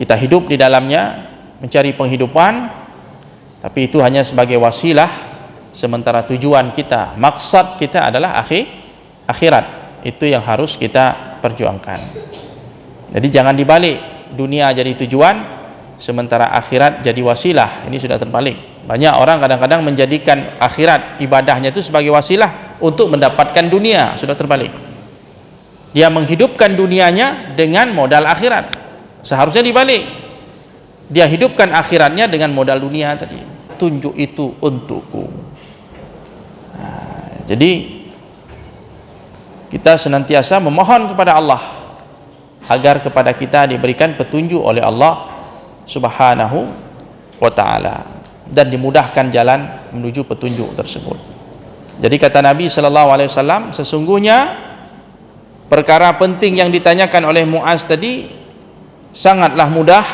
kita hidup di dalamnya mencari penghidupan, tapi itu hanya sebagai wasilah, sementara tujuan kita, maksud kita adalah akhirat. Itu yang harus kita perjuangkan. Jadi jangan dibalik, dunia jadi tujuan sementara akhirat jadi wasilah. Ini sudah terbalik. Banyak orang kadang-kadang menjadikan akhirat ibadahnya itu sebagai wasilah untuk mendapatkan dunia. Sudah terbalik. Dia menghidupkan dunianya dengan modal akhirat. Seharusnya dibalik. Dia hidupkan akhiratnya dengan modal dunia tadi. Tunjuk itu untukku. Nah, jadi kita senantiasa memohon kepada Allah agar kepada kita diberikan petunjuk oleh Allah Subhanahu wa ta'ala dan dimudahkan jalan menuju petunjuk tersebut. Jadi kata Nabi sallallahu alaihi wasallam, sesungguhnya perkara penting yang ditanyakan oleh Muaz tadi sangatlah mudah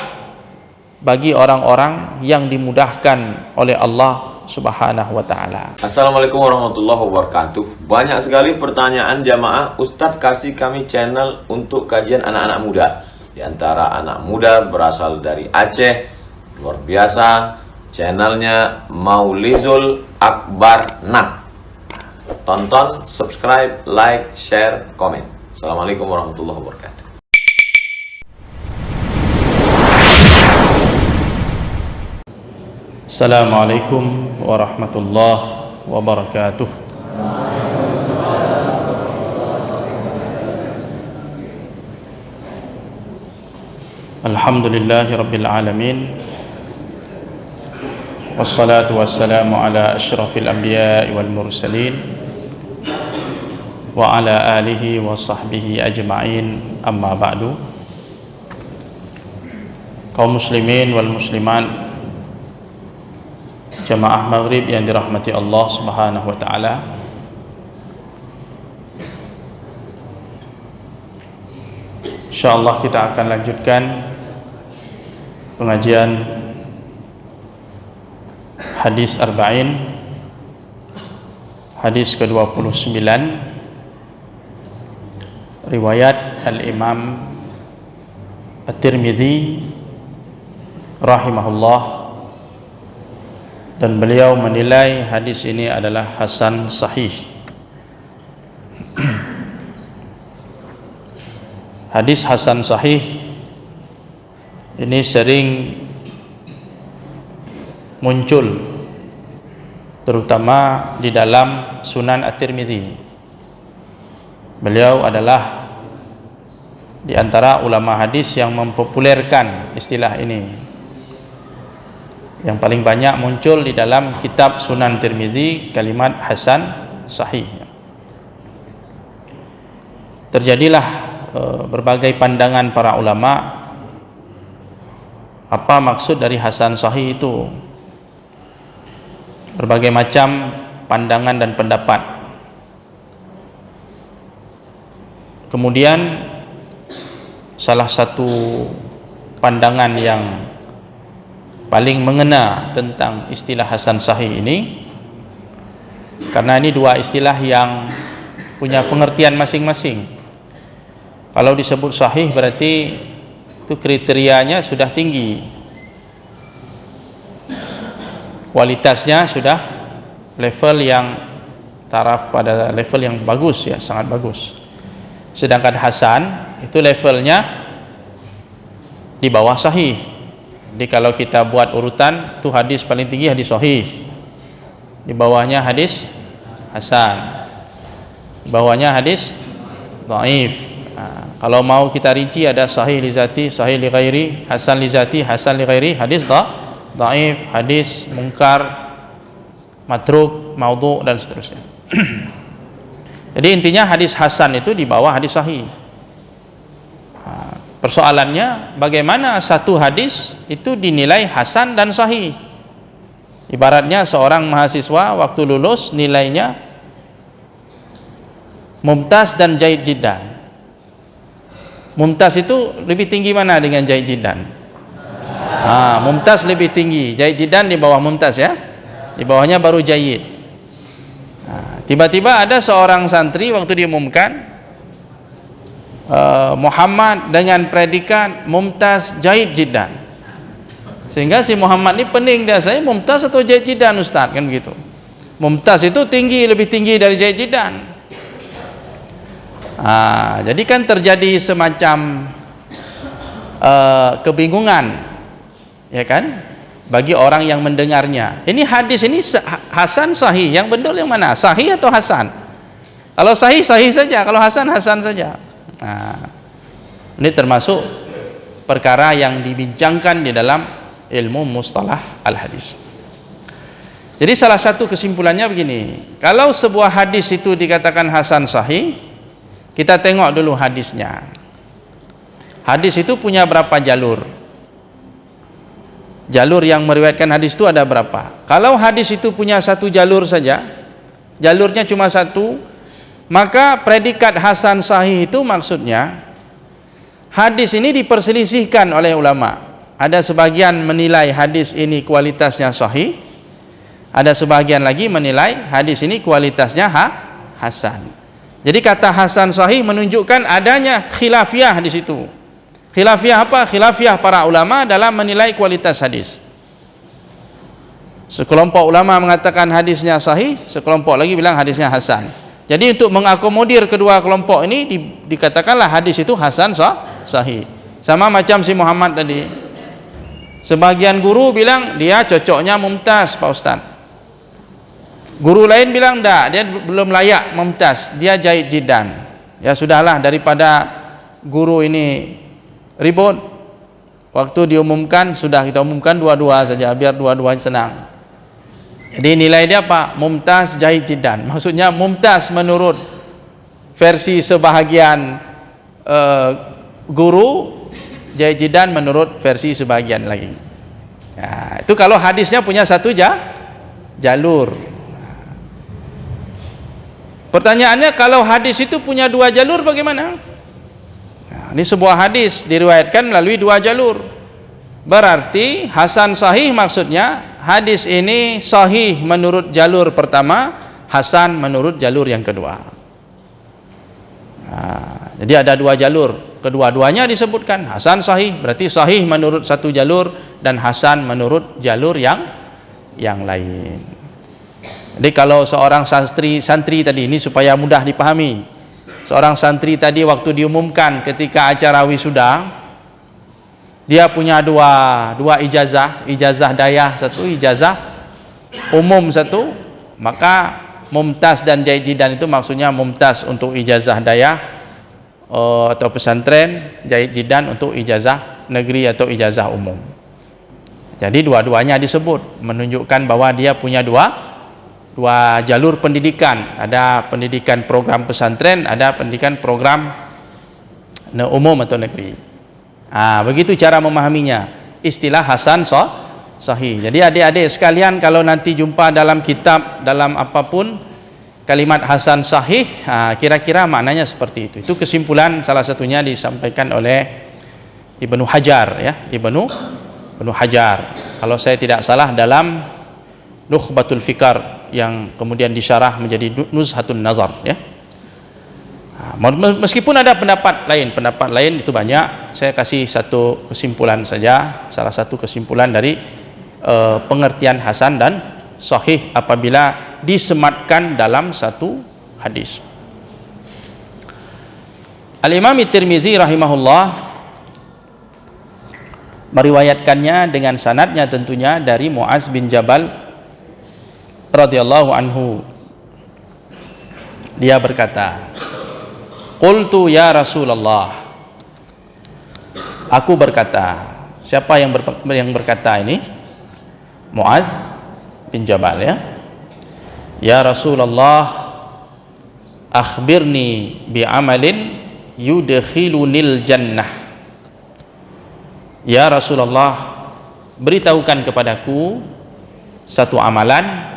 bagi orang-orang yang dimudahkan oleh Allah Subhanahu wa ta'ala. Assalamualaikum warahmatullahi wabarakatuh. Banyak sekali pertanyaan jamaah, Ustadz kasih kami channel untuk kajian anak-anak muda. Di antara anak muda berasal dari Aceh, luar biasa, channelnya Maulizul Akbar Nak. Tonton, subscribe, like, share, komen. Assalamualaikum warahmatullahi wabarakatuh. Assalamualaikum warahmatullahi wabarakatuh. Alhamdulillahi rabbil alamin. Wassalatu wassalamu ala asyrafil anbiya'i wal mursalin wa ala alihi wa sahbihi ajma'in, amma ba'du. Kaum muslimin wal muslimat, jamaah maghrib yang dirahmati Allah Subhanahu wa ta'ala, insyaallah kita akan lanjutkan pengajian hadis arba'in, hadis ke-29, riwayat Al-Imam At-Tirmidzi rahimahullah, dan beliau menilai hadis ini adalah hasan sahih. Hadis hasan sahih ini sering muncul terutama di dalam Sunan At-Tirmidzi. Beliau adalah di antara ulama hadis yang mempopulerkan istilah ini. Yang paling banyak muncul di dalam kitab Sunan Tirmidzi kalimat hasan sahih. Terjadilah berbagai pandangan para ulama apa maksud dari hasan sahih itu. Berbagai macam pandangan dan pendapat. Kemudian salah satu pandangan yang paling mengena tentang istilah hasan sahih ini, karena ini dua istilah yang punya pengertian masing-masing. Kalau disebut sahih berarti itu kriterianya sudah tinggi, kualitasnya sudah level yang taraf pada level yang bagus, ya sangat bagus. Sedangkan hasan itu levelnya di bawah sahih. Jadi kalau kita buat urutan, itu hadis paling tinggi hadis sahih, di bawahnya hadis hasan, di bawahnya hadis dhaif. Nah, kalau mau kita rinci ada sahih li zati, sahih li ghairi, hasan li zati, hasan li ghairi, hadis dhaif, hadis munkar, matruk, maudhu, dan seterusnya. Jadi intinya hadis hasan itu di bawah hadis sahih. Persoalannya bagaimana satu hadis itu dinilai hasan dan sahih. Ibaratnya seorang mahasiswa waktu lulus nilainya mumtaz dan jaid jiddan. Mumtaz itu lebih tinggi mana dengan jaid jiddan? Mumtaz lebih tinggi, jaid jiddan di bawah mumtaz, ya. Di bawahnya baru jaid. Tiba-tiba ada seorang santri waktu diumumkan Muhammad dengan predikat mumtaz jaid jiddan, sehingga si Muhammad ni pening dia, saya mumtaz atau jaid jiddan Ustaz, kan begitu. Mumtaz itu tinggi, lebih tinggi dari jaid jiddan. Jadi kan terjadi semacam kebingungan, ya kan, bagi orang yang mendengarnya. Ini hadis ini hasan sahih, yang betul yang mana, sahih atau hasan? Kalau sahih sahih saja, kalau hasan hasan saja. Ini termasuk perkara yang dibincangkan di dalam ilmu mustalah al-hadis. Jadi salah satu kesimpulannya begini, kalau sebuah hadis itu dikatakan hasan sahih, kita tengok dulu hadisnya. Hadis itu punya berapa jalur? Jalur yang meriwayatkan hadis itu ada berapa? Kalau hadis itu punya satu jalur saja, jalurnya cuma satu, maka predikat hasan sahih itu maksudnya hadis ini diperselisihkan oleh ulama. Ada sebagian menilai hadis ini kualitasnya sahih, ada sebagian lagi menilai hadis ini kualitasnya hasan. Jadi kata hasan sahih menunjukkan adanya khilafiyah di situ. Khilafiyah apa? Khilafiyah para ulama dalam menilai kualitas hadis. Sekelompok ulama mengatakan hadisnya sahih, sekelompok lagi bilang hadisnya hasan. Jadi untuk mengakomodir kedua kelompok ini dikatakanlah hadis itu hasan sahih. Sama macam si Muhammad tadi. Sebagian guru bilang dia cocoknya mumtaz Pak Ustaz. Guru lain bilang enggak, dia belum layak mumtaz, dia jaid jiddan. Ya sudahlah, daripada guru ini ribut, waktu diumumkan sudah kita umumkan dua-dua saja biar dua-duanya senang. Jadi nilai dia apa? Mumtaz jaid jiddan. Maksudnya mumtaz menurut versi sebahagian guru, jaid jiddan menurut versi sebagian lagi. Nah, itu kalau hadisnya punya satu jalur. Pertanyaannya, kalau hadis itu punya dua jalur bagaimana? Nah, ini sebuah hadis diriwayatkan melalui dua jalur. Berarti hasan sahih maksudnya hadis ini sahih menurut jalur pertama, hasan menurut jalur yang kedua. Nah, jadi ada dua jalur, kedua-duanya disebutkan hasan sahih, berarti sahih menurut satu jalur dan hasan menurut jalur yang lain. Jadi kalau seorang santri tadi, ini supaya mudah dipahami, seorang santri tadi waktu diumumkan ketika acara wisuda, dia punya dua ijazah dayah satu, ijazah umum satu, maka mumtaz dan jaid jiddan itu maksudnya mumtaz untuk ijazah dayah atau pesantren, jaid jiddan untuk ijazah negeri atau ijazah umum. Jadi dua-duanya disebut, menunjukkan bahwa dia punya dua jalur pendidikan. Ada pendidikan program pesantren, ada pendidikan program umum atau negeri. Begitu cara memahaminya, istilah hasan sahih. Jadi adik-adik sekalian, kalau nanti jumpa dalam kitab, dalam apapun kalimat hasan sahih, kira-kira maknanya seperti itu. Itu kesimpulan salah satunya disampaikan oleh Ibnu Hajar, ya, Ibnu Hajar. Kalau saya tidak salah dalam Nukhbatul Fikar yang kemudian disyarah menjadi Nuzhatun Nazar, ya. Meskipun ada pendapat lain itu banyak, saya kasih satu kesimpulan saja, salah satu kesimpulan dari pengertian hasan dan sahih apabila disematkan dalam satu hadis. Al-Imam Tirmizi rahimahullah meriwayatkannya dengan sanadnya tentunya dari Muaz bin Jabal radhiyallahu anhu. Dia berkata, qultu ya Rasulullah, aku berkata. Siapa yang berkata ini? Muaz bin Jabal, ya. Ya Rasulullah, akhbirni bi amalin yudkhilunil jannah. Ya Rasulullah, beritahukan kepadaku satu amalan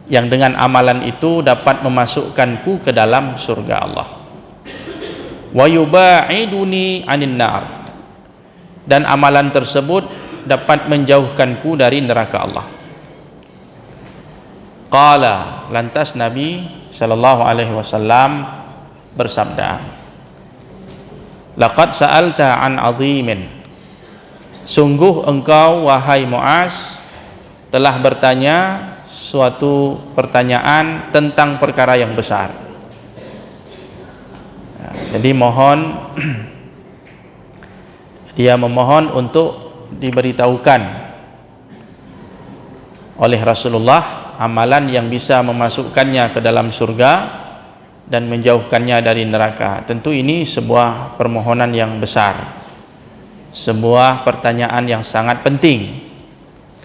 yang dengan amalan itu dapat memasukkanku ke dalam surga Allah. Wa yubaiduni 'anil nar, dan amalan tersebut dapat menjauhkanku dari neraka Allah. Qala, lantas Nabi sallallahu alaihi wasallam bersabda, Laqad sa'alta an 'azimin. Sungguh engkau wahai Muaz telah bertanya suatu pertanyaan tentang perkara yang besar. Jadi dia memohon untuk diberitahukan oleh Rasulullah amalan yang bisa memasukkannya ke dalam surga dan menjauhkannya dari neraka. Tentu ini sebuah permohonan yang besar, sebuah pertanyaan yang sangat penting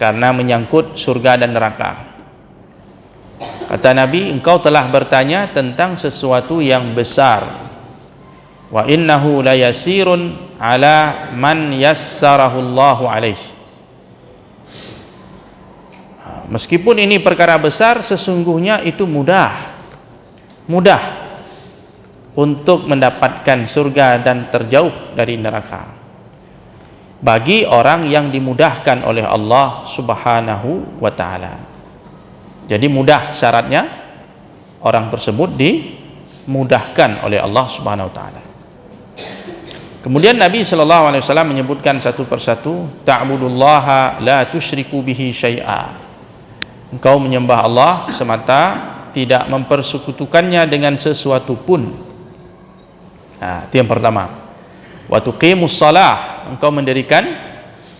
karena menyangkut surga dan neraka. Kata Nabi, engkau telah bertanya tentang sesuatu yang besar. Wa innahu la yasirun ala man yassarahu Allahu alaihi. Meskipun ini perkara besar, sesungguhnya itu mudah untuk mendapatkan surga dan terjauh dari neraka bagi orang yang dimudahkan oleh Allah Subhanahu wa ta'ala. Jadi mudah syaratnya, orang tersebut dimudahkan oleh Allah Subhanahu wa ta'ala. Kemudian Nabi SAW menyebutkan satu persatu, ta'budullaha la tusyriku bihi syai'a. Engkau menyembah Allah semata, tidak mempersekutukannya dengan sesuatu pun. Nah, itu yang pertama. Wa tuqimus shalah, engkau mendirikan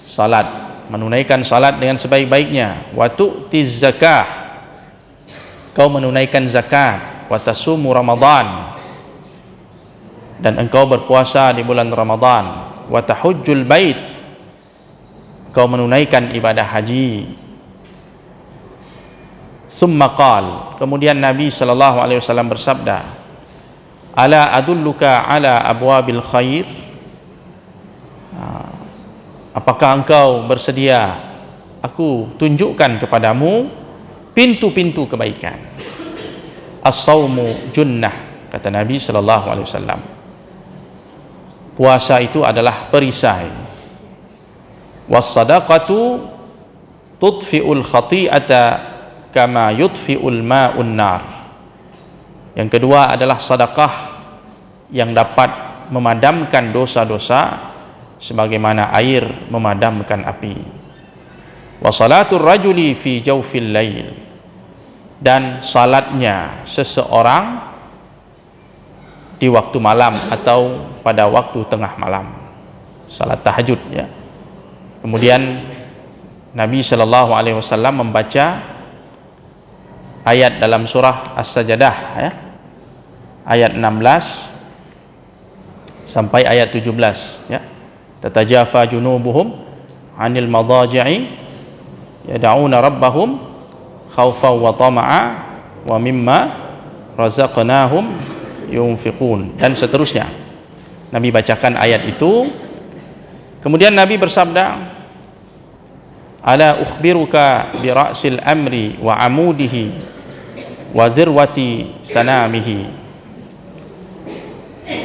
salat, menunaikan salat dengan sebaik-baiknya. Wa tu'tiz zakah, engkau menunaikan zakat. Wa tasumu ramadan, dan engkau berpuasa di bulan Ramadan. Wa tahujjul bait, engkau menunaikan ibadah haji. Summa qal, kemudian Nabi SAW bersabda, ala adulluka ala abwabil khair, apakah engkau bersedia aku tunjukkan kepadamu pintu-pintu kebaikan. As-sawmu junnah, kata Nabi SAW, puasa itu adalah perisai. Was-sadaqatu tudfi'ul khati'ata kama yudfi'ul ma'un nar. Yang kedua adalah sedekah yang dapat memadamkan dosa-dosa sebagaimana air memadamkan api. Wa salatul rajuli fi jawfil lail, dan salatnya seseorang di waktu malam atau pada waktu tengah malam, salat tahajud ya. Kemudian Nabi SAW membaca ayat dalam surah As-Sajdah ya, ayat 16 sampai ayat 17 ya. Tatajafa junubuhum 'anil madaji'i yad'una rabbahum khaufan wa tama'a wa mimma razaqnahum yunfiqun, dan seterusnya. Nabi bacakan ayat itu. Kemudian Nabi bersabda, ala ukhbiruka bi ra'sil amri wa amudihi wa zirwati sanamihi.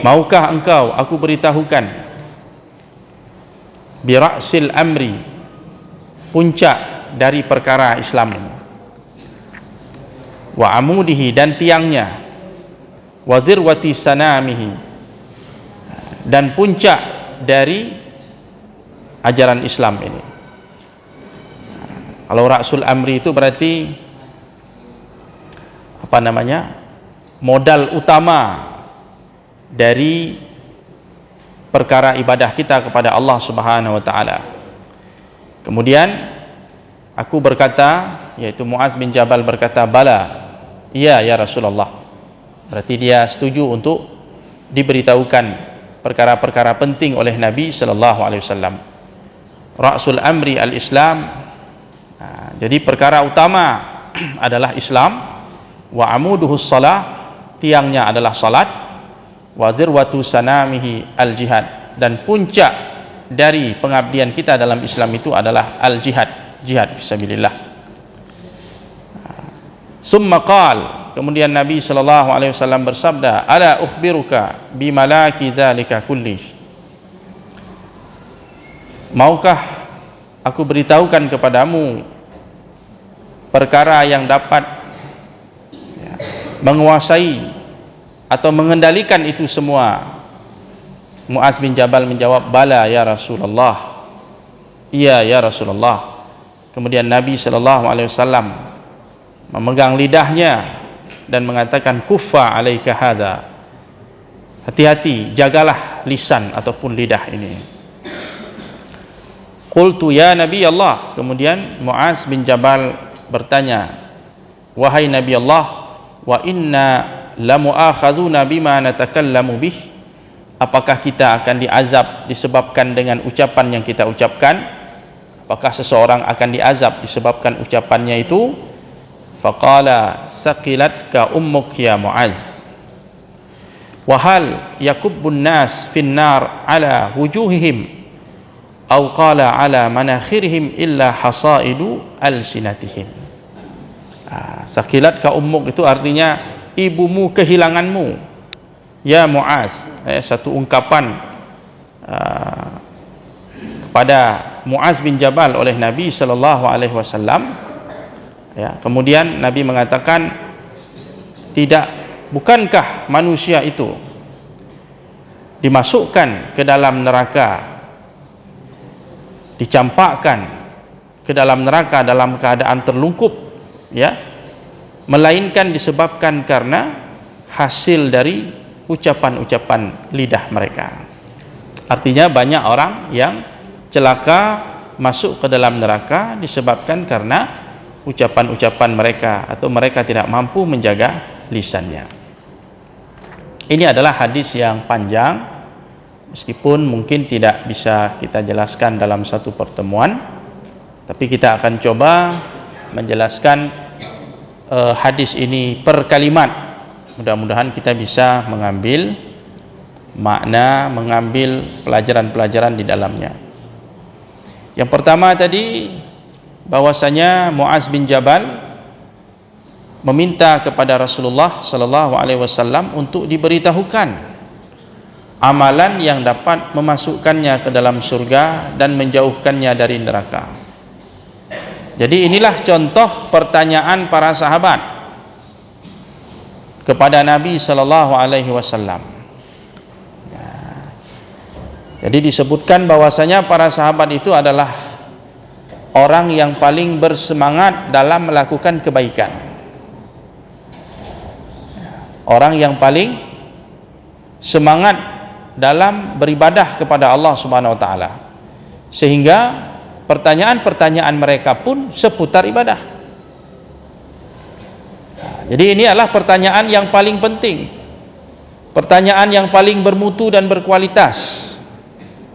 Maukah engkau aku beritahukan bi ra'sil amri, puncak dari perkara Islam ini, wa amudihi, dan tiangnya, wa zirwati sanamihi, dan puncak dari ajaran Islam ini. Kalau Ra'sul Amri itu berarti apa namanya, modal utama dari perkara ibadah kita kepada Allah Subhanahu wa ta'ala. Kemudian aku berkata, yaitu Muaz bin Jabal berkata, bala, iya ya Rasulullah. Berarti dia setuju untuk diberitahukan perkara-perkara penting oleh Nabi SAW. Ra'sul Amri al-Islam. Jadi perkara utama adalah Islam. Wa amuduhus salah, tiangnya adalah salat. Wa zirwatu sanamihi al-jihad, dan puncak dari pengabdian kita dalam Islam itu adalah al-jihad, jihad fisabilillah. Summa qal, kemudian Nabi SAW bersabda, ala ukhbiruka bimalaki dzalika kullih. Maukah aku beritahukan kepadamu perkara yang dapat menguasai atau mengendalikan itu semua. Muaz bin Jabal menjawab, bala ya Rasulullah, iya ya Rasulullah. Kemudian Nabi SAW memegang lidahnya dan mengatakan, kuffa alaika hadha, hati-hati, jagalah lisan ataupun lidah ini. Qultu ya Nabi Allah, kemudian Muaz bin Jabal bertanya, wahai Nabi Allah, wa inna lamu'akhadzuna bima natakallamu bih, apakah kita akan diazab disebabkan dengan ucapan yang kita ucapkan? Apakah seseorang akan diazab disebabkan ucapannya itu? Faqala saqilatka ummuk ya Muaz, wa hal yakubbun nas finnar ala wujuhihim aw qala ala manakhirihim illa hasaidu alsinatihim. Saqilatka ummuk itu artinya ibumu kehilanganmu ya Muaz, satu ungkapan kepada Muaz bin Jabal oleh Nabi sallallahu alaihi wasallam. Ya, kemudian Nabi mengatakan, bukankah manusia itu dimasukkan ke dalam neraka, dicampakkan ke dalam neraka dalam keadaan terlungkup, ya, melainkan disebabkan karena hasil dari ucapan-ucapan lidah mereka. Artinya banyak orang yang celaka masuk ke dalam neraka disebabkan karena ucapan-ucapan mereka, atau mereka tidak mampu menjaga lisannya. Ini adalah hadis yang panjang, meskipun mungkin tidak bisa kita jelaskan dalam satu pertemuan, tapi kita akan coba menjelaskan hadis ini per kalimat. Mudah-mudahan kita bisa mengambil makna, mengambil pelajaran-pelajaran di dalamnya. Yang pertama tadi, bahwasanya Muaz bin Jabal meminta kepada Rasulullah sallallahu alaihi wasallam untuk diberitahukan amalan yang dapat memasukkannya ke dalam surga dan menjauhkannya dari neraka. Jadi inilah contoh pertanyaan para sahabat kepada Nabi sallallahu alaihi wasallam. Jadi disebutkan bahwasanya para sahabat itu adalah orang yang paling bersemangat dalam melakukan kebaikan, orang yang paling semangat dalam beribadah kepada Allah Subhanahu wa taala, sehingga pertanyaan-pertanyaan mereka pun seputar ibadah. Jadi ini adalah pertanyaan yang paling penting, pertanyaan yang paling bermutu dan berkualitas.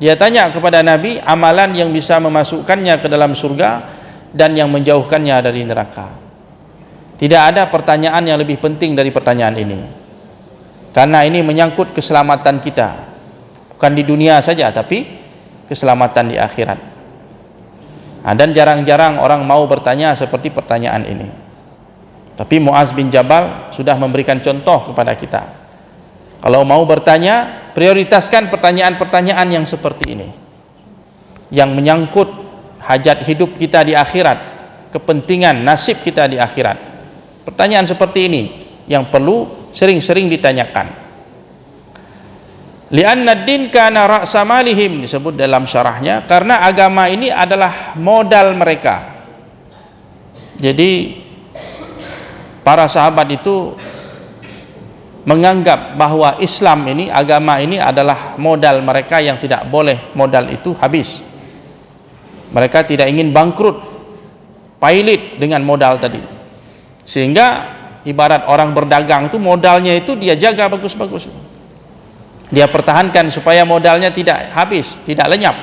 Dia tanya kepada Nabi amalan yang bisa memasukkannya ke dalam surga dan yang menjauhkannya dari neraka. Tidak ada pertanyaan yang lebih penting dari pertanyaan ini, karena ini menyangkut keselamatan kita, bukan di dunia saja, tapi keselamatan di akhirat. Dan jarang-jarang orang mau bertanya seperti pertanyaan ini. Tapi Muaz bin Jabal sudah memberikan contoh kepada kita. Kalau mau bertanya, prioritaskan pertanyaan-pertanyaan yang seperti ini, yang menyangkut hajat hidup kita di akhirat, kepentingan nasib kita di akhirat. Pertanyaan seperti ini yang perlu sering-sering ditanyakan. Li'anna ad-din kana ra'sa malihim, disebut dalam syarahnya, karena agama ini adalah modal mereka. Jadi para sahabat itu menganggap bahwa Islam ini, agama ini adalah modal mereka yang tidak boleh modal itu habis. Mereka tidak ingin bangkrut, pailit dengan modal tadi. Sehingga ibarat orang berdagang itu, modalnya itu dia jaga bagus-bagus, dia pertahankan supaya modalnya tidak habis, tidak lenyap.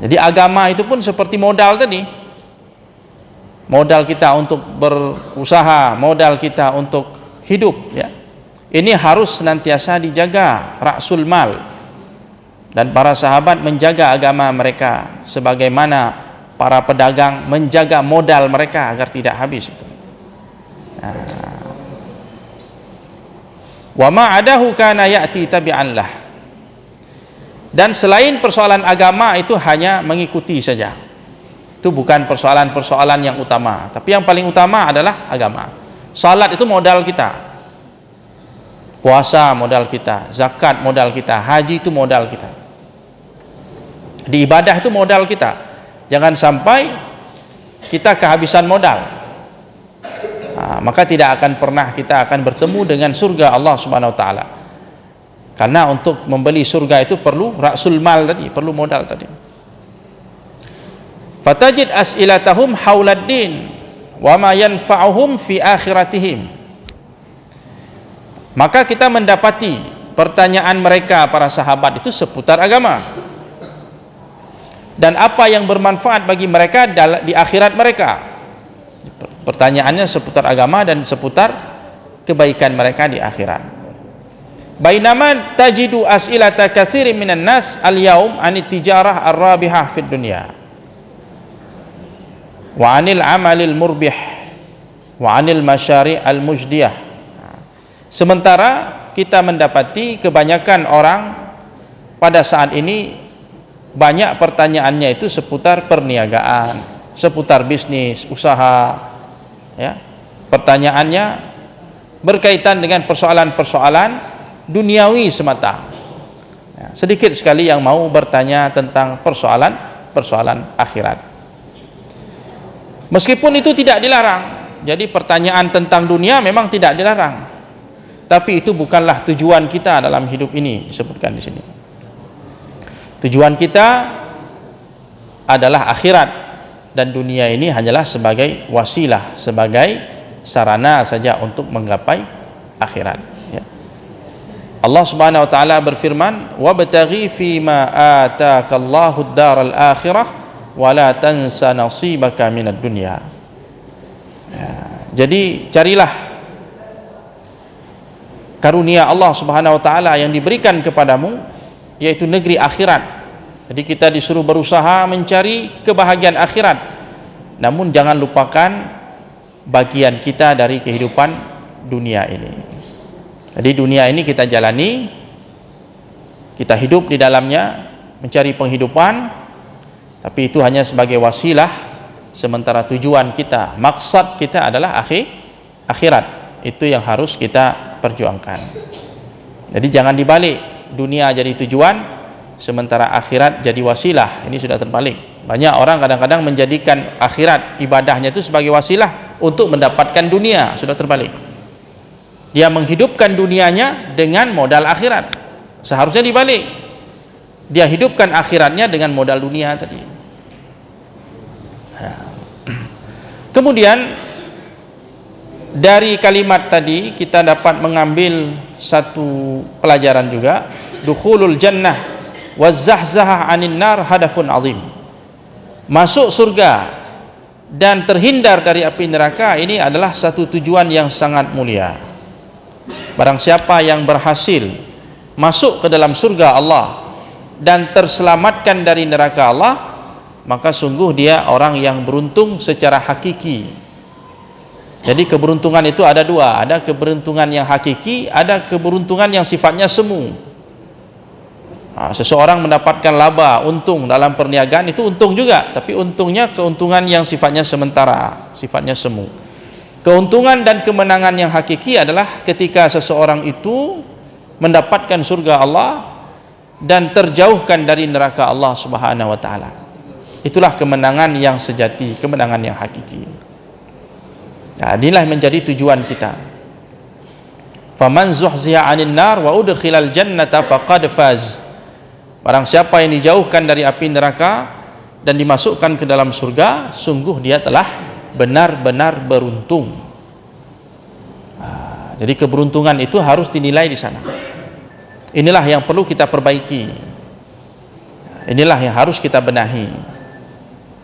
Jadi agama itu pun seperti modal tadi. Modal kita untuk berusaha, modal kita untuk hidup, ya, ini harus senantiasa dijaga, ra'sul mal. Dan para sahabat menjaga agama mereka sebagaimana para pedagang menjaga modal mereka agar tidak habis itu. Wa ma adahu kana ya'ti tabi'an lah. Dan selain persoalan agama itu hanya mengikuti saja. Itu bukan persoalan-persoalan yang utama, tapi yang paling utama adalah agama. Salat itu modal kita, puasa modal kita, zakat modal kita, haji itu modal kita, di ibadah itu modal kita. Jangan sampai kita kehabisan modal, maka tidak akan pernah kita akan bertemu dengan surga Allah Subhanahu wa taala. Karena untuk membeli surga itu perlu ra'sul mal tadi, perlu modal tadi. Fatajid as'ilatahum haulad din wa ma yanfa'uhum fi akhiratihim. Maka kita mendapati pertanyaan mereka para sahabat itu seputar agama dan apa yang bermanfaat bagi mereka di akhirat mereka. Pertanyaannya seputar agama dan seputar kebaikan mereka di akhirat. Bainama tajidu as'ilata katsirin minan nas al-yaum anit tijarah ar-rabihah fid dunya wa anil amalil murbih wa anil masyari' al-mujdiyah. Sementara kita mendapati kebanyakan orang pada saat ini banyak pertanyaannya itu seputar perniagaan, seputar bisnis, usaha, ya. Pertanyaannya berkaitan dengan persoalan-persoalan duniawi semata. Ya, sedikit sekali yang mau bertanya tentang persoalan akhirat. Meskipun itu tidak dilarang. Jadi pertanyaan tentang dunia memang tidak dilarang. Tapi itu bukanlah tujuan kita dalam hidup ini, disebutkan di sini. Tujuan kita adalah akhirat dan dunia ini hanyalah sebagai wasilah, sebagai sarana saja untuk menggapai akhirat. Ya. Allah Subhanahu wa taala berfirman, "Wabtaghi fima ataakallahu ad-daral akhirah wa la tansa nasibaka minad dunya." Ya, jadi carilah karunia Allah Subhanahu wa taala yang diberikan kepadamu, yaitu negeri akhirat. Jadi kita disuruh berusaha mencari kebahagiaan akhirat. Namun jangan lupakan bagian kita dari kehidupan dunia ini. Jadi dunia ini kita jalani, kita hidup di dalamnya, mencari penghidupan, tapi itu hanya sebagai wasilah, sementara tujuan kita, maksud kita adalah akhirat. Itu yang harus kita perjuangkan. Jadi jangan dibalik, dunia jadi tujuan, sementara akhirat jadi wasilah. Ini sudah terbalik. Banyak orang kadang-kadang menjadikan akhirat, ibadahnya itu sebagai wasilah untuk mendapatkan dunia. Sudah terbalik. Dia menghidupkan dunianya dengan modal akhirat. Seharusnya dibalik. Dia hidupkan akhiratnya dengan modal dunia tadi. Kemudian dari kalimat tadi kita dapat mengambil satu pelajaran juga. Dukhulul jannah wazahzahah anin nar hadafun azim. Masuk surga dan terhindar dari api neraka ini adalah satu tujuan yang sangat mulia. Barang siapa yang berhasil masuk ke dalam surga Allah dan terselamatkan dari neraka Allah, maka sungguh dia orang yang beruntung secara hakiki. Jadi keberuntungan itu ada dua, ada keberuntungan yang hakiki, ada keberuntungan yang sifatnya semu. Seseorang mendapatkan laba, untung dalam perniagaan itu untung juga, tapi untungnya keuntungan yang sifatnya sementara, sifatnya semu. Keuntungan dan kemenangan yang hakiki adalah ketika seseorang itu mendapatkan surga Allah dan terjauhkan dari neraka Allah Subhanahu wa taala. Itulah kemenangan yang sejati, kemenangan yang hakiki. Nah, inilah menjadi tujuan kita. Faman zuhziya 'anil nar wa udkhilal jannata faqad faz. Barang siapa yang dijauhkan dari api neraka dan dimasukkan ke dalam surga, sungguh dia telah benar-benar beruntung. Jadi keberuntungan itu harus dinilai di sana. Inilah yang perlu kita perbaiki. Inilah yang harus kita benahi.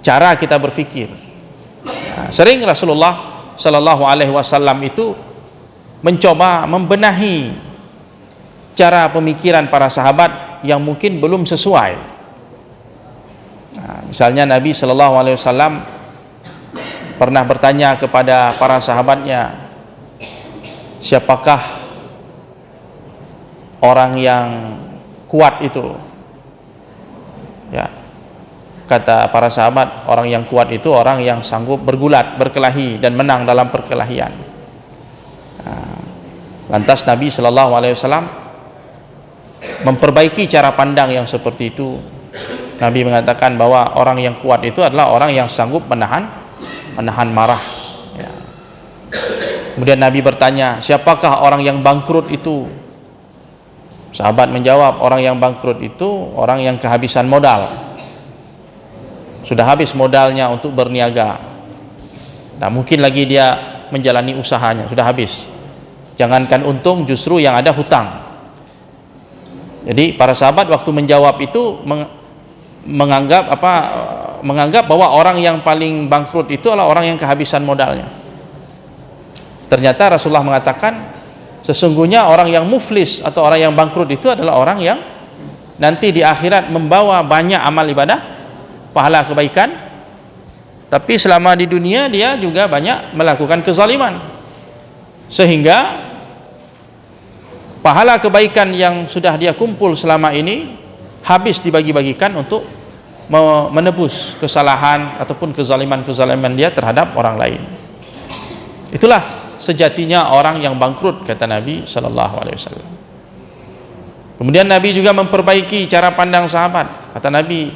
Cara kita berpikir. Sering Rasulullah Sallallahu Alaihi Wasallam itu mencoba membenahi cara pemikiran para sahabat yang mungkin belum sesuai. Misalnya Nabi Sallallahu Alaihi Wasallam pernah bertanya kepada para sahabatnya, siapakah orang yang kuat itu? Ya, kata para sahabat, orang yang kuat itu orang yang sanggup bergulat, berkelahi dan menang dalam perkelahian. Lantas Nabi Shallallahu Alaihi Wasallam memperbaiki cara pandang yang seperti itu. Nabi mengatakan bahwa orang yang kuat itu adalah orang yang sanggup menahan marah. Ya. Kemudian Nabi bertanya, siapakah orang yang bangkrut itu? Sahabat menjawab, orang yang bangkrut itu orang yang kehabisan modal. Sudah habis modalnya untuk berniaga. Nah, mungkin lagi dia menjalani usahanya, sudah habis. Jangankan untung, justru yang ada hutang. Jadi para sahabat waktu menjawab itu menganggap bahwa orang yang paling bangkrut itu adalah orang yang kehabisan modalnya. Ternyata Rasulullah mengatakan sesungguhnya orang yang muflis atau orang yang bangkrut itu adalah orang yang nanti di akhirat membawa banyak amal ibadah, pahala kebaikan, tapi selama di dunia dia juga banyak melakukan kezaliman, sehingga pahala kebaikan yang sudah dia kumpul selama ini habis dibagi-bagikan untuk menebus kesalahan ataupun kezaliman dia terhadap orang lain. Itulah sejatinya orang yang bangkrut, kata Nabi Sallallahu Alaihi Wasallam. Kemudian Nabi juga memperbaiki cara pandang sahabat. Kata Nabi,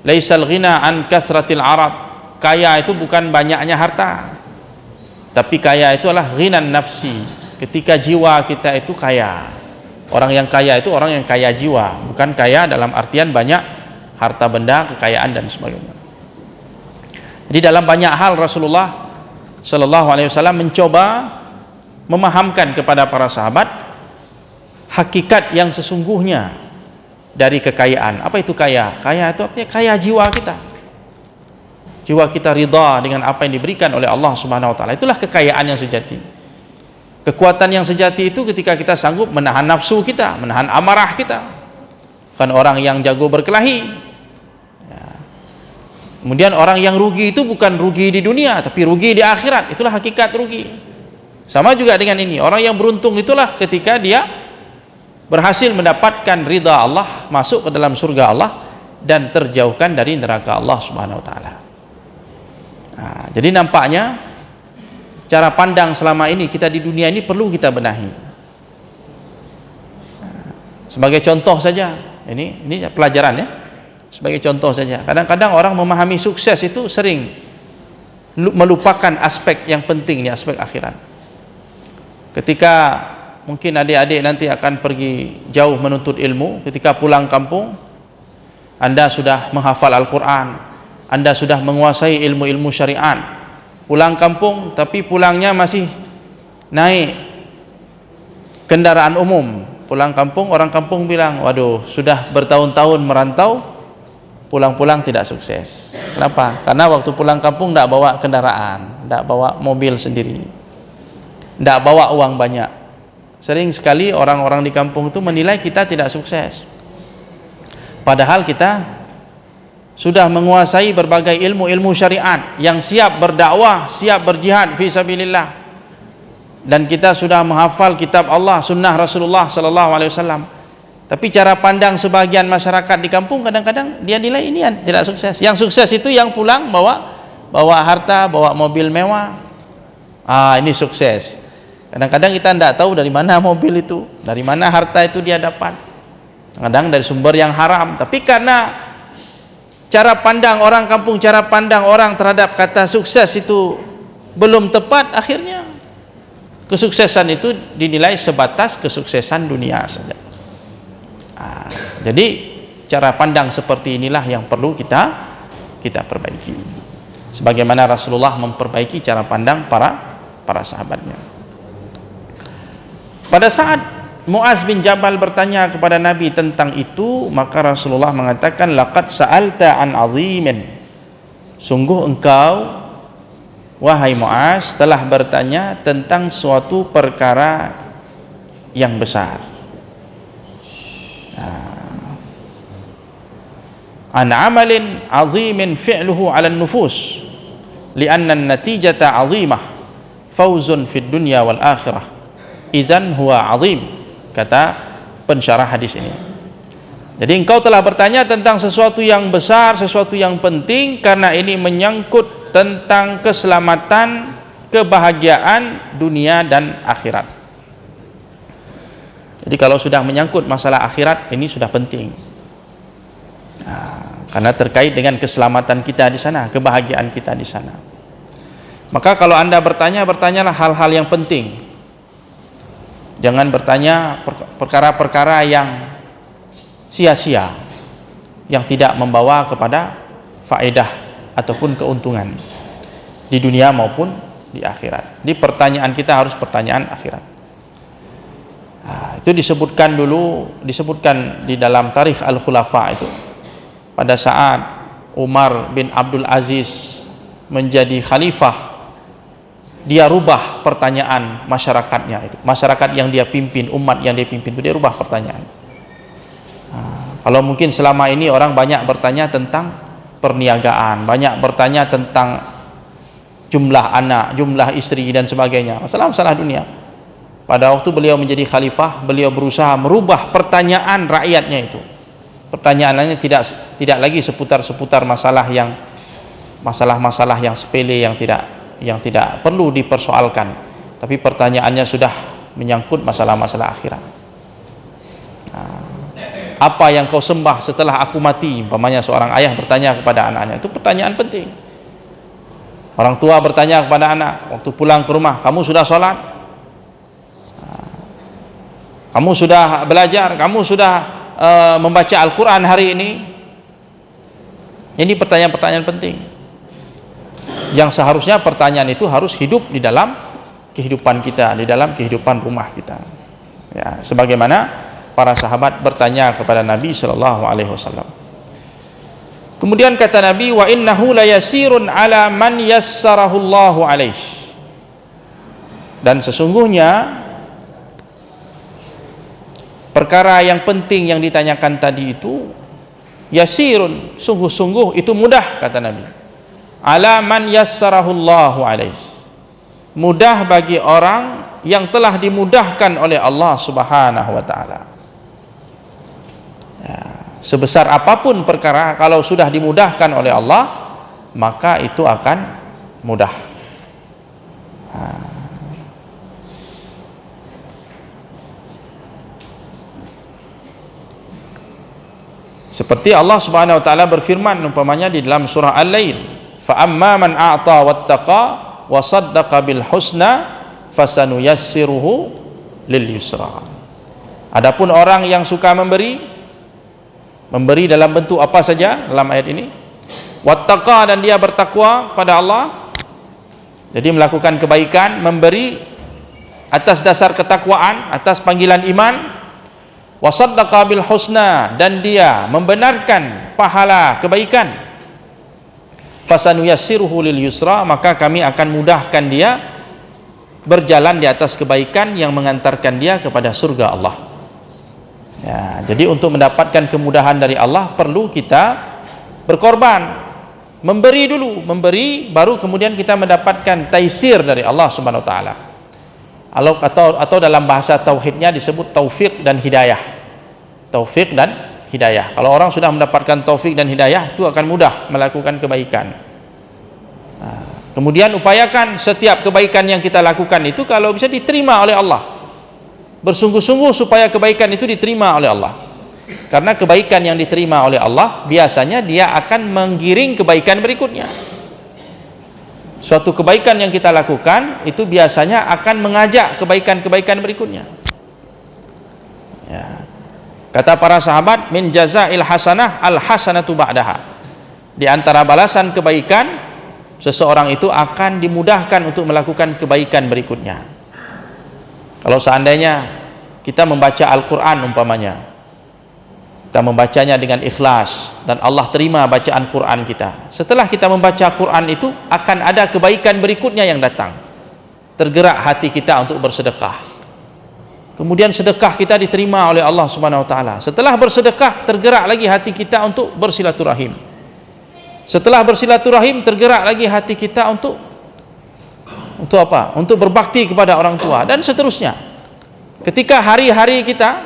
laisal ghina an kasratil arab. Kaya itu bukan banyaknya harta, tapi kaya itu adalah ghinan nafsi. Ketika jiwa kita itu kaya. Orang yang kaya itu orang yang kaya jiwa, bukan kaya dalam artian banyak harta benda, kekayaan dan sebagainya. Jadi dalam banyak hal Rasulullah Sallallahu Alaihi Wasallam mencoba memahamkan kepada para sahabat hakikat yang sesungguhnya dari kekayaan. Apa itu kaya? Kaya itu artinya kaya jiwa kita. Jiwa kita ridha dengan apa yang diberikan oleh Allah Subhanahu Wa Taala. Itulah kekayaan yang sejati. Kekuatan yang sejati itu ketika kita sanggup menahan nafsu kita, menahan amarah kita. Bukan orang yang jago berkelahi. Kemudian orang yang rugi itu bukan rugi di dunia, tapi rugi di akhirat. Itulah hakikat rugi. Sama juga dengan ini, orang yang beruntung itulah ketika dia berhasil mendapatkan ridha Allah, masuk ke dalam surga Allah, dan terjauhkan dari neraka Allah Subhanahu Wa Taala. Nah, jadi nampaknya cara pandang selama ini kita di dunia ini perlu kita benahi. Sebagai contoh saja, ini pelajaran ya. Sebagai contoh saja, kadang-kadang orang memahami sukses itu sering melupakan aspek yang penting, ini aspek akhirat. Ketika mungkin adik-adik nanti akan pergi jauh menuntut ilmu, ketika pulang kampung Anda sudah menghafal Al-Quran, Anda sudah menguasai ilmu-ilmu syariat, pulang kampung tapi pulangnya masih naik kendaraan umum. Pulang kampung, orang kampung bilang, waduh, sudah bertahun-tahun merantau, pulang-pulang tidak sukses. Kenapa? Karena waktu pulang kampung tidak bawa kendaraan, tidak bawa mobil sendiri, tidak bawa uang banyak. Sering sekali orang-orang di kampung itu menilai kita tidak sukses, padahal kita sudah menguasai berbagai ilmu-ilmu syariat, yang siap berdakwah, siap berjihad fi sabilillah, dan kita sudah menghafal kitab Allah, sunnah Rasulullah Sallallahu Alaihi Wasallam. Tapi cara pandang sebagian masyarakat di kampung kadang-kadang dia nilai ini tidak sukses. Yang sukses itu yang pulang bawa harta, bawa mobil mewah. Ini sukses. Kadang-kadang kita tidak tahu dari mana mobil itu, dari mana harta itu dia dapat. Kadang dari sumber yang haram. Tapi karena cara pandang orang kampung, cara pandang orang terhadap kata sukses itu belum tepat, akhirnya kesuksesan itu dinilai sebatas kesuksesan dunia saja. Jadi cara pandang seperti inilah yang perlu kita perbaiki, sebagaimana Rasulullah memperbaiki cara pandang para sahabatnya. Pada saat Muaz bin Jabal bertanya kepada Nabi tentang itu, maka Rasulullah mengatakan, laqad sa'alta an 'azimin, sungguh engkau wahai Muaz telah bertanya tentang suatu perkara yang besar. An amalin azimin fi'luhu 'ala an-nufus li'anna an-natijata 'azimah fawzun fid dunya wal akhirah idzan huwa 'azim, kata pensyarah hadis ini. Jadi engkau telah bertanya tentang sesuatu yang besar, sesuatu yang penting, karena ini menyangkut tentang keselamatan, kebahagiaan dunia dan akhirat. Jadi kalau sudah menyangkut masalah akhirat, ini sudah penting. Karena terkait dengan keselamatan kita di sana, kebahagiaan kita di sana. Maka kalau Anda bertanya, bertanyalah hal-hal yang penting. Jangan bertanya perkara-perkara yang sia-sia, yang tidak membawa kepada faedah ataupun keuntungan di dunia maupun di akhirat. Di pertanyaan kita harus pertanyaan akhirat. Itu disebutkan di dalam Tarikh Al-Khulafa itu. Pada saat Umar bin Abdul Aziz menjadi khalifah, dia rubah pertanyaan masyarakatnya itu. Masyarakat yang dia pimpin, umat yang dia pimpin itu, dia rubah pertanyaan. Kalau mungkin selama ini orang banyak bertanya tentang perniagaan, banyak bertanya tentang jumlah anak, jumlah istri dan sebagainya, masalah-masalah dunia. Pada waktu beliau menjadi khalifah, beliau berusaha merubah pertanyaan rakyatnya itu. Pertanyaannya tidak lagi seputar masalah-masalah yang sepele, yang tidak perlu dipersoalkan, tapi pertanyaannya sudah menyangkut masalah-masalah akhirat. Apa yang kau sembah setelah aku mati? Umpamanya seorang ayah bertanya kepada anaknya, itu pertanyaan penting. Orang tua bertanya kepada anak waktu pulang ke rumah, kamu sudah sholat? Kamu sudah belajar? Kamu sudah membaca Al-Quran hari ini? Ini pertanyaan-pertanyaan penting yang seharusnya pertanyaan itu harus hidup di dalam kehidupan kita, di dalam kehidupan rumah kita. Ya, sebagaimana para sahabat bertanya kepada Nabi Shallallahu Alaihi Wasallam. Kemudian kata Nabi, wa innahu la yasirun ala man yassarahu Allahu alaih. Dan sesungguhnya perkara yang penting yang ditanyakan tadi itu yasirun, sungguh-sungguh itu mudah, kata Nabi. Ala man yassarahu Allahu alaih. Mudah bagi orang yang telah dimudahkan oleh Allah Subhanahu wa taala. Ya, sebesar apapun perkara, kalau sudah dimudahkan oleh Allah, maka itu akan mudah. Seperti Allah Subhanahu wa taala berfirman umpamanya di dalam surah Al-Lail, fa amma man a'ta wattaqa wa saddaqa bil husna fasanuyassiruhu lil yusra. Adapun orang yang suka memberi dalam bentuk apa saja dalam ayat ini, wattaqa, dan dia bertakwa pada Allah, jadi melakukan kebaikan, memberi atas dasar ketakwaan, atas panggilan iman, wasaddaqa bil husna, dan dia membenarkan pahala kebaikan, fasanuyassiruhu lil yusra, maka kami akan mudahkan dia berjalan di atas kebaikan yang mengantarkan dia kepada surga Allah. Ya, jadi untuk mendapatkan kemudahan dari Allah perlu kita berkorban, memberi dulu, memberi, baru kemudian kita mendapatkan taisir dari Allah Subhanahu wa taala. Atau dalam bahasa tauhidnya disebut taufik dan hidayah. Taufik dan hidayah. Kalau orang sudah mendapatkan taufik dan hidayah, itu akan mudah melakukan kebaikan. Kemudian upayakan setiap kebaikan yang kita lakukan itu kalau bisa diterima oleh Allah. Bersungguh-sungguh supaya kebaikan itu diterima oleh Allah. Karena kebaikan yang diterima oleh Allah biasanya dia akan menggiring kebaikan berikutnya. Suatu kebaikan yang kita lakukan itu biasanya akan mengajak kebaikan-kebaikan berikutnya. Ya. Kata para sahabat, min jazail hasanah al hasanatu ba'daha. Di antara balasan kebaikan, seseorang itu akan dimudahkan untuk melakukan kebaikan berikutnya. Kalau seandainya kita membaca Al-Quran umpamanya, kita membacanya dengan ikhlas dan Allah terima bacaan Quran kita, setelah kita membaca Quran itu akan ada kebaikan berikutnya yang datang. Tergerak hati kita untuk bersedekah, kemudian sedekah kita diterima oleh Allah Subhanahu wa taala. Setelah bersedekah, tergerak lagi hati kita untuk bersilaturahim. Setelah bersilaturahim, tergerak lagi hati kita untuk apa? Untuk berbakti kepada orang tua dan seterusnya. Ketika hari-hari kita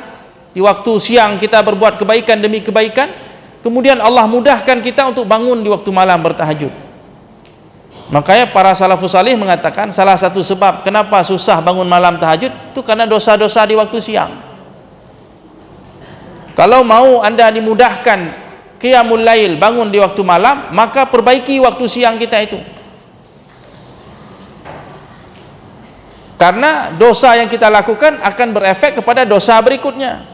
di waktu siang kita berbuat kebaikan demi kebaikan, kemudian Allah mudahkan kita untuk bangun di waktu malam bertahajud. Makanya para salafus salih mengatakan salah satu sebab kenapa susah bangun malam tahajud itu karena dosa-dosa di waktu siang. Kalau mau Anda dimudahkan qiyamul lail, bangun di waktu malam, maka perbaiki waktu siang kita itu. Karena dosa yang kita lakukan akan berefek kepada dosa berikutnya.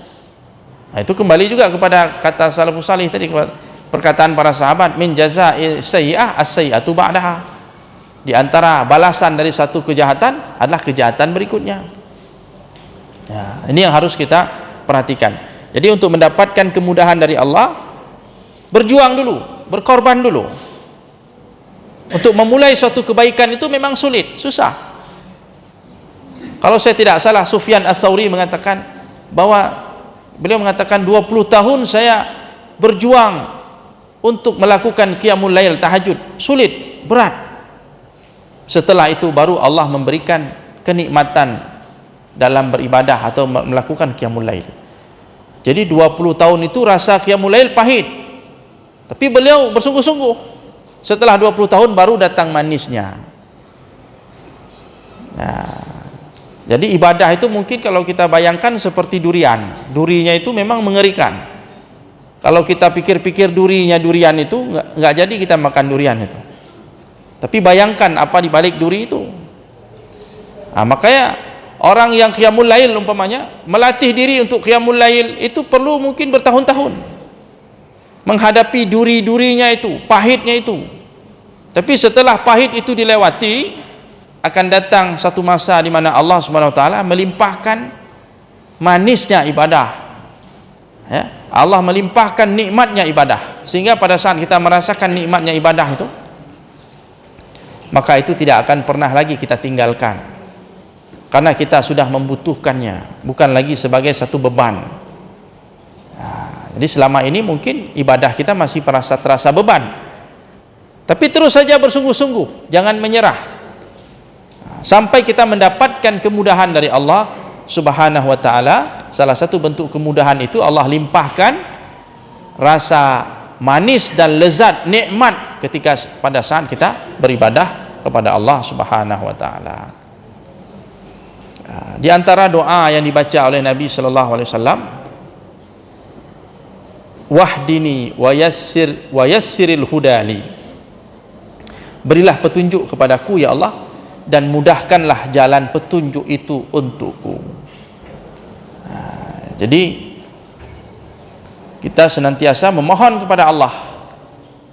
Nah, itu kembali juga kepada kata salafus salih tadi, perkataan para sahabat, min jazaa'i sayyi'ah as-sayyi'atu ba'daha. Di antara balasan dari satu kejahatan adalah kejahatan berikutnya. Ya, ini yang harus kita perhatikan. Jadi untuk mendapatkan kemudahan dari Allah, berjuang dulu, berkorban dulu. Untuk memulai suatu kebaikan itu memang sulit, susah. Kalau saya tidak salah, Sufyan Ats-Tsauri mengatakan bahwa beliau mengatakan 20 tahun saya berjuang untuk melakukan qiyamul lail, tahajud, sulit, berat. Setelah itu baru Allah memberikan kenikmatan dalam beribadah atau melakukan qiyamul lail. Jadi 20 tahun itu rasa qiyamul lail pahit, tapi beliau bersungguh-sungguh. Setelah 20 tahun baru datang manisnya. Nah, jadi ibadah itu mungkin kalau kita bayangkan seperti durian. Durinya itu memang mengerikan. Kalau kita pikir-pikir durian itu nggak jadi kita makan durian itu. Tapi bayangkan apa di balik duri itu. Nah, makanya orang yang qiyamul lail umpamanya melatih diri untuk qiyamul lail itu perlu mungkin bertahun-tahun menghadapi duri-durinya itu, pahitnya itu. Tapi setelah pahit itu dilewati, akan datang satu masa di mana Allah Subhanahu wa taala melimpahkan manisnya ibadah. Ya, Allah melimpahkan nikmatnya ibadah, sehingga pada saat kita merasakan nikmatnya ibadah itu, maka itu tidak akan pernah lagi kita tinggalkan, karena kita sudah membutuhkannya, bukan lagi sebagai satu beban. Nah, jadi selama ini mungkin ibadah kita masih terasa beban, tapi terus saja bersungguh-sungguh, jangan menyerah sampai kita mendapatkan kemudahan dari Allah Subhanahu wa taala. Salah satu bentuk kemudahan itu Allah limpahkan rasa manis dan lezat nikmat ketika pada saat kita beribadah kepada Allah Subhanahu wa taala. Di antara doa yang dibaca oleh Nabi sallallahu alaihi wasallam, wahdini wa yassiril hudali, berilah petunjuk kepadaku ya Allah, dan mudahkanlah jalan petunjuk itu untukku. Nah, jadi kita senantiasa memohon kepada Allah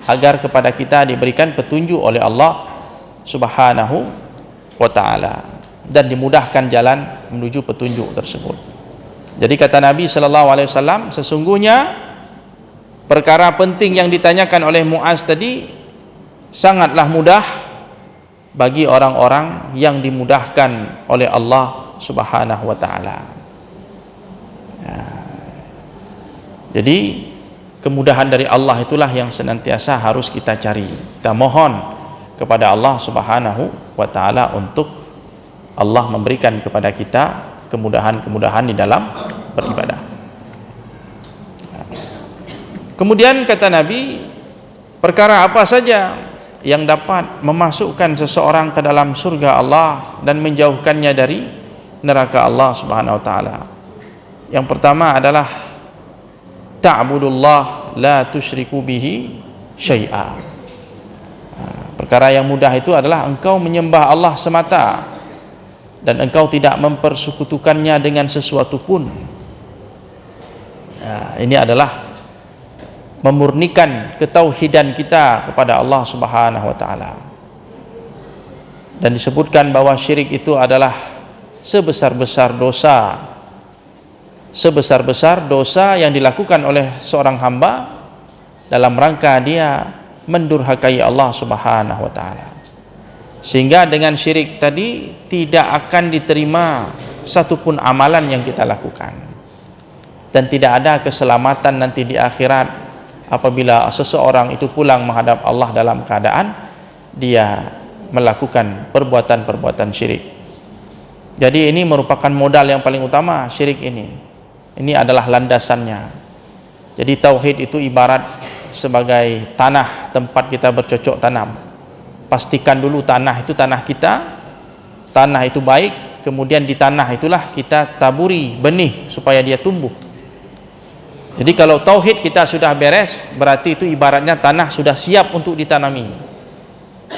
agar kepada kita diberikan petunjuk oleh Allah Subhanahu wa taala dan dimudahkan jalan menuju petunjuk tersebut. Jadi kata Nabi sallallahu alaihi wasallam, sesungguhnya perkara penting yang ditanyakan oleh Muaz tadi sangatlah mudah bagi orang-orang yang dimudahkan oleh Allah Subhanahu wa taala. Ya. Jadi kemudahan dari Allah itulah yang senantiasa harus kita cari. Kita mohon kepada Allah Subhanahu wa taala untuk Allah memberikan kepada kita kemudahan-kemudahan di dalam beribadah. Kemudian kata Nabi, perkara apa saja yang dapat memasukkan seseorang ke dalam surga Allah dan menjauhkannya dari neraka Allah Subhanahu wa taala. Yang pertama adalah ta'budullah la tusyriku bihi syai'a. Perkara yang mudah itu adalah engkau menyembah Allah semata dan engkau tidak mempersekutukannya dengan sesuatu pun. Ini adalah memurnikan ketauhidan kita kepada Allah Subhanahu wa taala. Dan disebutkan bahwa syirik itu adalah sebesar-besar dosa yang dilakukan oleh seorang hamba dalam rangka dia mendurhakai Allah Subhanahu wa taala. Sehingga dengan syirik tadi tidak akan diterima satupun amalan yang kita lakukan, dan tidak ada keselamatan nanti di akhirat apabila seseorang itu pulang menghadap Allah dalam keadaan dia melakukan perbuatan-perbuatan syirik. Jadi ini merupakan modal yang paling utama, syirik ini. Ini adalah landasannya. Jadi tauhid itu ibarat sebagai tanah tempat kita bercocok tanam. Pastikan dulu tanah itu tanah kita, tanah itu baik, kemudian di tanah itulah kita taburi benih supaya dia tumbuh. Jadi kalau tauhid kita sudah beres, berarti itu ibaratnya tanah sudah siap untuk ditanami.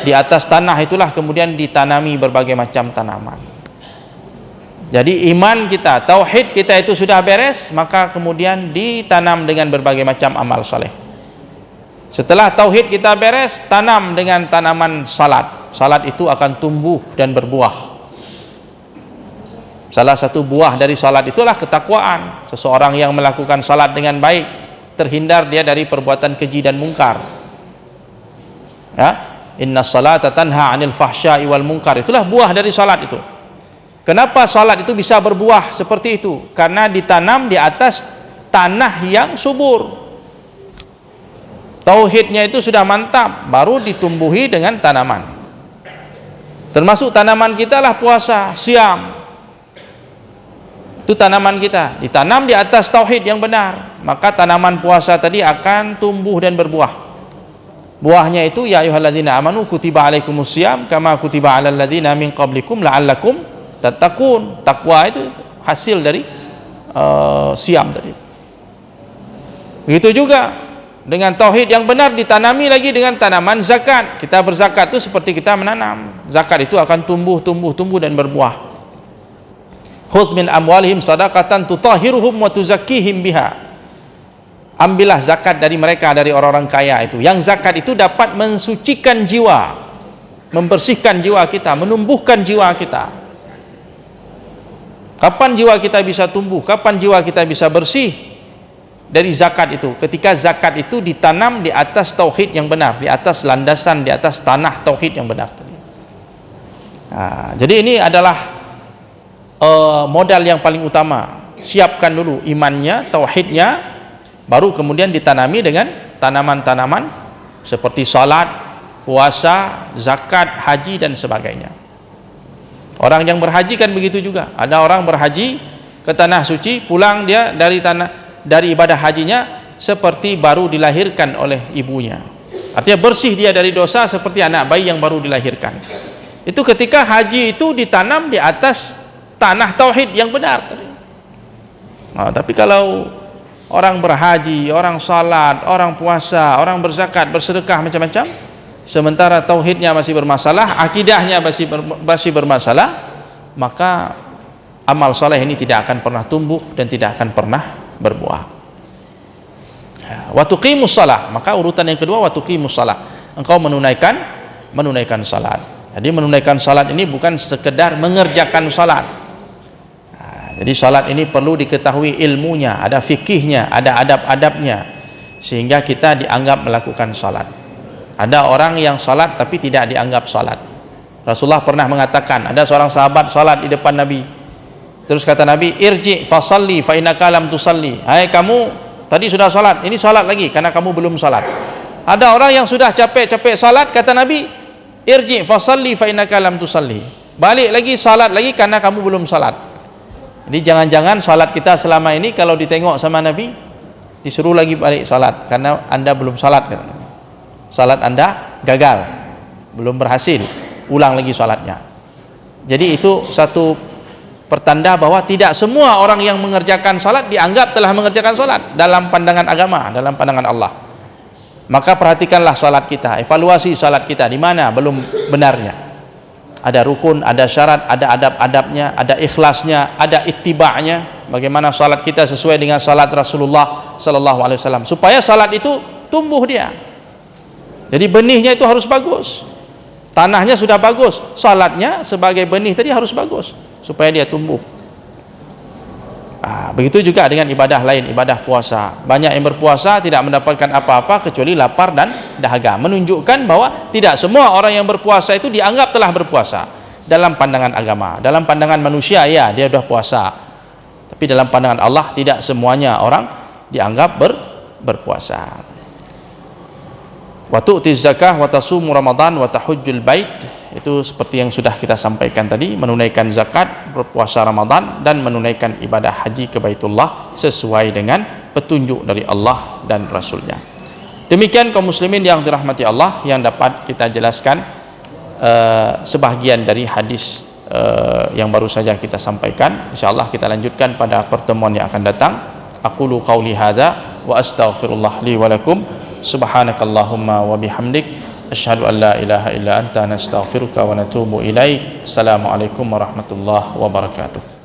Di atas tanah itulah kemudian ditanami berbagai macam tanaman. Jadi iman kita, tauhid kita itu sudah beres, maka kemudian ditanam dengan berbagai macam amal soleh. Setelah tauhid kita beres, tanam dengan tanaman salat. Salat itu akan tumbuh dan berbuah. Salah satu buah dari salat itulah ketakwaan. Seseorang yang melakukan salat dengan baik, terhindar dia dari perbuatan keji dan mungkar. Ya, inna salata tanha 'anil fahsya'i wal munkar. Itulah buah dari salat itu. Kenapa salat itu bisa berbuah seperti itu? Karena ditanam di atas tanah yang subur. Tauhidnya itu sudah mantap, baru ditumbuhi dengan tanaman. Termasuk tanaman kita lah puasa, siam. Itu tanaman kita, ditanam di atas tauhid yang benar, maka tanaman puasa tadi akan tumbuh dan berbuah. Buahnya itu ya ayyuhalladzina amanu kutiba alaikumusiyam kama kutiba alal ladzina min qablikum la'allakum tattaqun. Takwa itu hasil dari siam tadi. Begitu juga dengan tauhid yang benar ditanami lagi dengan tanaman zakat. Kita berzakat itu seperti kita menanam. Zakat itu akan tumbuh dan berbuah. Khudz min amwalihim shadaqatan tutahhiruhum wa tuzakkihim biha. Ambillah zakat dari mereka, dari orang-orang kaya itu. Yang zakat itu dapat mensucikan jiwa, membersihkan jiwa kita, menumbuhkan jiwa kita. Kapan jiwa kita bisa tumbuh? Kapan jiwa kita bisa bersih? Dari zakat itu. Ketika zakat itu ditanam di atas tauhid yang benar, di atas landasan, di atas tanah tauhid yang benar. Nah, jadi ini adalah modal yang paling utama. Siapkan dulu imannya, tauhidnya, baru kemudian ditanami dengan tanaman-tanaman seperti salat, puasa, zakat, haji dan sebagainya. Orang yang berhaji kan begitu juga. Ada orang berhaji ke tanah suci, pulang dia dari ibadah hajinya seperti baru dilahirkan oleh ibunya. Artinya bersih dia dari dosa seperti anak bayi yang baru dilahirkan. Itu ketika haji itu ditanam di atas tanah tauhid yang benar. Nah, tapi kalau orang berhaji, orang salat, orang puasa, orang berzakat, bersedekah macam-macam, sementara tauhidnya masih bermasalah, akidahnya masih bermasalah, maka amal soleh ini tidak akan pernah tumbuh dan tidak akan pernah berbuah. Wa tuqimus shalah, maka urutan yang kedua wa tuqimus shalah. Engkau menunaikan salat. Jadi menunaikan salat ini bukan sekedar mengerjakan salat. Jadi salat ini perlu diketahui ilmunya, ada fikihnya, ada adab-adabnya, sehingga kita dianggap melakukan salat. Ada orang yang salat tapi tidak dianggap salat. Rasulullah pernah mengatakan, ada seorang sahabat salat di depan Nabi. Terus kata Nabi, irji fasalli fa innaka lam tusalli. Hai kamu, tadi sudah salat, ini salat lagi karena kamu belum salat. Ada orang yang sudah capek-capek salat, kata Nabi, irji fasalli fa innaka lam tusalli. Balik lagi salat lagi karena kamu belum salat. Jadi jangan-jangan salat kita selama ini kalau ditengok sama Nabi disuruh lagi balik salat karena Anda belum salat, kata Nabi. Salat Anda gagal, belum berhasil, ulang lagi salatnya. Jadi itu satu pertanda bahwa tidak semua orang yang mengerjakan salat dianggap telah mengerjakan salat dalam pandangan agama, dalam pandangan Allah. Maka perhatikanlah salat kita, evaluasi salat kita, di mana belum benarnya. Ada rukun, ada syarat, ada adab-adabnya, ada ikhlasnya, ada ittiba'nya. Bagaimana salat kita sesuai dengan salat Rasulullah sallallahu alaihi wasallam, supaya salat itu tumbuh dia. Jadi benihnya itu harus bagus. Tanahnya sudah bagus, salatnya sebagai benih tadi harus bagus supaya dia tumbuh. Begitu juga dengan ibadah lain, ibadah puasa. Banyak yang berpuasa tidak mendapatkan apa-apa kecuali lapar dan dahaga, menunjukkan bahwa tidak semua orang yang berpuasa itu dianggap telah berpuasa dalam pandangan agama. Dalam pandangan manusia ya dia sudah puasa, tapi dalam pandangan Allah tidak semuanya orang dianggap berpuasa. Wa tu'tiz zakah wa tasumu ramadan wa tahujjul bait. Itu seperti yang sudah kita sampaikan tadi, menunaikan zakat, berpuasa Ramadan, dan menunaikan ibadah haji ke Baitullah sesuai dengan petunjuk dari Allah dan Rasulnya. Demikian kaum muslimin yang dirahmati Allah yang dapat kita jelaskan sebahagian dari hadis yang baru saja kita sampaikan. InsyaAllah kita lanjutkan pada pertemuan yang akan datang. Aqulu qawli hadza wa astaghfirullah li wa lakum. Subhanakallahumma wa bihamdik asyhadu an la ilaha illa anta nastaghfiruka wa natubu ilaik. Assalamualaikum warahmatullahi wabarakatuh.